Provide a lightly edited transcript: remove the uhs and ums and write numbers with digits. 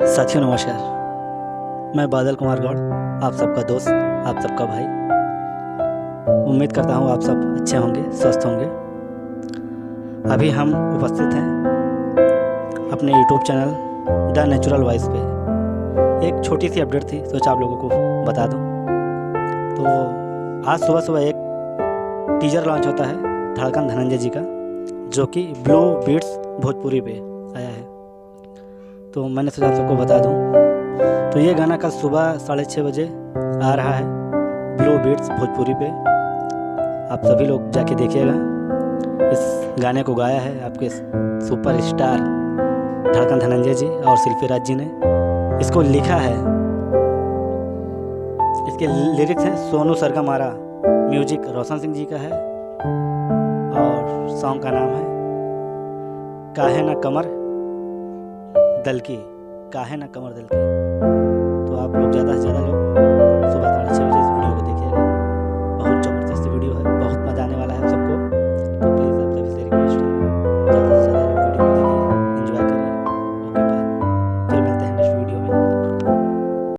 साथियों नमस्कार। मैं बादल कुमार गौड़, आप सबका दोस्त, आप सबका भाई। उम्मीद करता हूँ आप सब अच्छे होंगे, स्वस्थ होंगे। अभी हम उपस्थित हैं अपने YouTube channel the natural voice पे। एक छोटी सी अपडेट थी, सोचा आप लोगों को बता दूँ। तो आज सुबह सुबह एक टीजर लॉन्च होता है धड़कन धनंजय जी का, जो कि ब्लू बीट्स भोजपुरी पे आया है। तो मैंने सोचा आप सबको बता दूं। तो ये गाना कल सुबह 6:30 बजे आ रहा है ब्लू बीट्स भोजपुरी पे। आप सभी लोग जाके देखिएगा। इस गाने को गाया है आपके सुपर स्टार धड़कन धनंजय जी और शिल्पी राज जी ने। इसको लिखा है, इसके लिरिक्स हैं सोनू सरगम आरा, म्यूजिक रोशन सिंह जी का है और सॉन्ग का नाम है काहे ना कमर दल की, काहे ना कमर दल की।